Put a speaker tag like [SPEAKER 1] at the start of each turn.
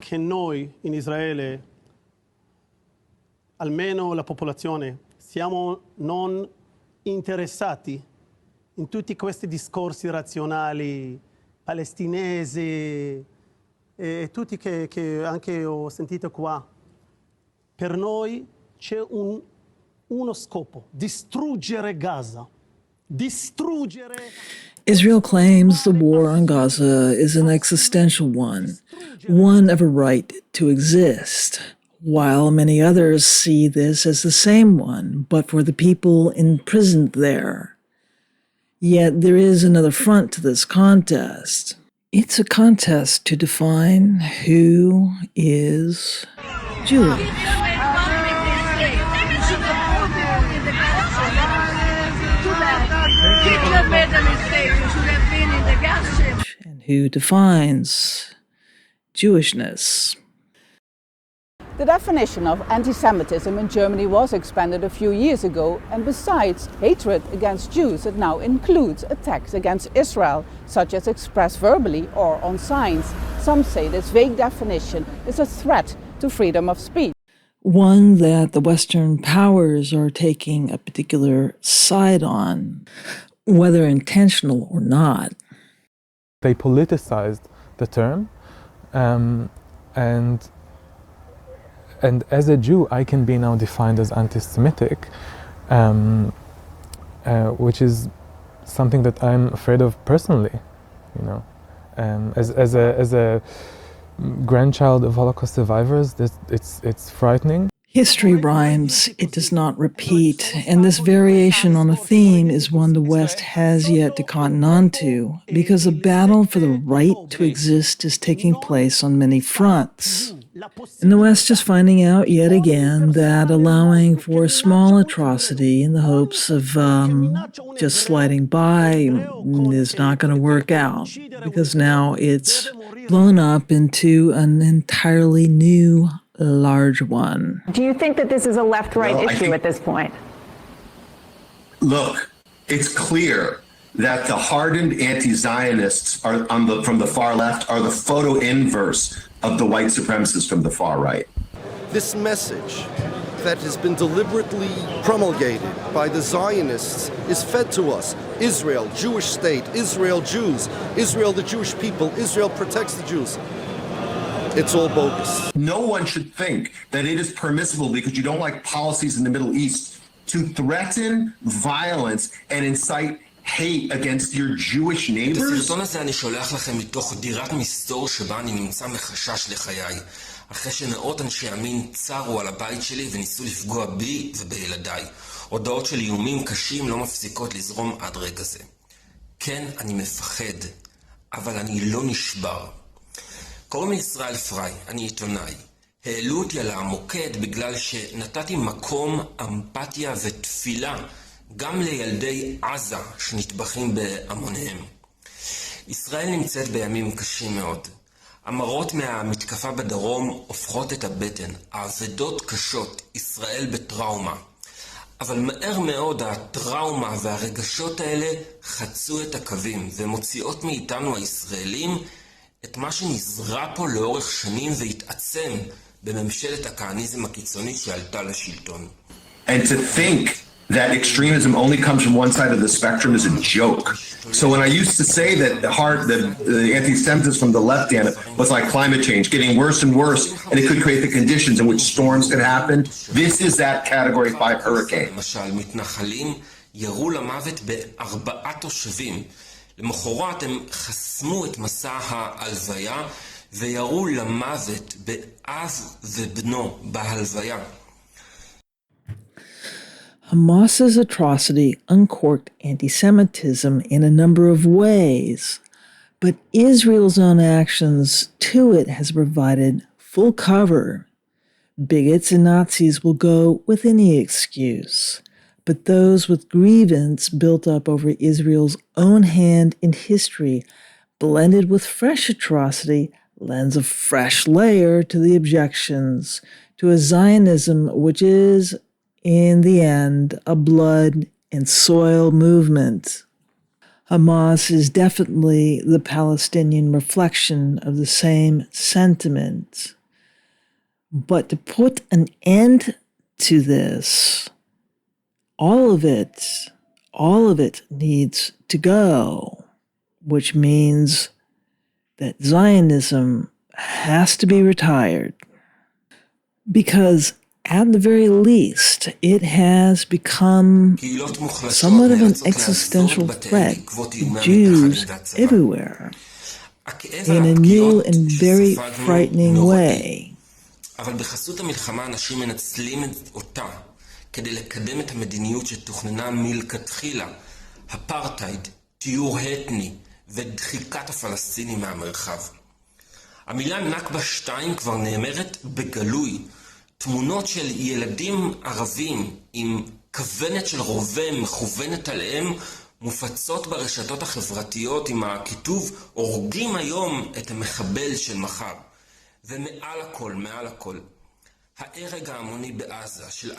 [SPEAKER 1] Che noi in Israele, almeno la popolazione, siamo non interessati in tutti questi discorsi razionali palestinesi e tutti che anche ho sentito qua. Per noi c'è uno scopo: distruggere Gaza.
[SPEAKER 2] Israel claims the war on Gaza is an existential one of a right to exist, while many others see this as the same one, but for the people imprisoned there. Yet there is another front to this contest. It's a contest to define who is Jewish. And who defines Jewishness.
[SPEAKER 3] The definition of anti-Semitism in Germany was expanded a few years ago, and besides hatred against Jews, it now includes attacks against Israel, such as expressed verbally or on signs. Some say this vague definition is a threat to freedom of speech.
[SPEAKER 2] One that the Western powers are taking a particular side on, whether intentional or not.
[SPEAKER 4] They politicized the term, and as a Jew, I can be now defined as anti-Semitic, which is something that I'm afraid of personally. You know, as a grandchild of Holocaust survivors, it's frightening.
[SPEAKER 2] History rhymes, it does not repeat, and this variation on a theme is one the West has yet to cotton on to, because the battle for the right to exist is taking place on many fronts. And the West is finding out yet again that allowing for a small atrocity in the hopes of just sliding by is not going to work out, because now it's blown up into an entirely new large one.
[SPEAKER 5] Do you think that this is a left-right issue at this point?
[SPEAKER 6] Look, it's clear that the hardened anti-Zionists are from the far left are the photo inverse of the white supremacists from the far right.
[SPEAKER 7] This message that has been deliberately promulgated by the Zionists is fed to us. Israel, Jewish state, Israel, Jews, Israel, the Jewish people, Israel protects the Jews. It's all bogus.
[SPEAKER 6] No one should think that it is permissible because you don't like policies in the Middle East to threaten violence and incite hate against your Jewish neighbors.
[SPEAKER 8] את הסרטון הזה אני שולח לכם מתוך דירת מסתור שבה אני נמצא מחשש לחיי. אחרי שמאות אנשי ימין צרו על הבית שלי וניסו לפגוע בי ובילדיי. הודעות של איומים קשים לא מפסיקות לזרום עד רגע זה. כן, אני מפחד, אבל אני לא נשבר. קוראים לי ישראל פריי, אני עיתונאי. העלו אותי על המוקד בגלל שנתתי מקום, אמפתיה ותפילה גם לילדי עזה שנטבחים בהמוניהם. ישראל נמצאת בימים קשים מאוד. המראות מהמתקפה בדרום הופכות את הבטן. האבדות קשות, ישראל בטראומה. אבל מהר מאוד הטראומה והרגשות האלה חצו את הקווים ומוציאות מאיתנו הישראלים את מה שנזרע פה לאורך שנים והתעצם בממשלת הכהניזם הקיצוני שעלתה לשלטון.
[SPEAKER 6] And to think that extremism only comes from one side of the spectrum is a joke. So when I used to say that the anti-Semitism from the left was like climate change, getting worse and worse, and it could create the conditions in which storms could happen, this is that category 5 hurricane.
[SPEAKER 8] למשל, מתנחלים ירו למוות ב4 תושבים. למחרת הם חסמו את מסע ההלוויה וירו למוות באב ובנו בהלוויה.
[SPEAKER 2] Hamas's atrocity uncorked anti-Semitism in a number of ways, but Israel's own actions to it has provided full cover. Bigots and Nazis will go with any excuse, but those with grievance built up over Israel's own hand in history, blended with fresh atrocity, lends a fresh layer to the objections to a Zionism which is, in the end, a blood and soil movement. Hamas is definitely the Palestinian reflection of the same sentiment. But to put an end to this, all of it needs to go, which means that Zionism has to be retired. Because at the very least, it has become somewhat of an existential threat to Jews everywhere in a new and very frightening way.
[SPEAKER 8] אבל בחסות המלחמה אנשים מנצלים אותה כדי לקדם את המדיניות שתוכננה מלכתחילה, אפרטהייד, טיהור אתני ודחיקת הפלסטינים מהמרחב. המילה נכבה 2 כבר נאמרת בגלוי. תמונות של ילדים ערבים עם כוונת של רובה מכוונת עליהם מופצות ברשתות החברתיות עם הכיתוב הורגים היום את המחבל של מחר. ומעל הכל, ההרג ההמוני בעזה של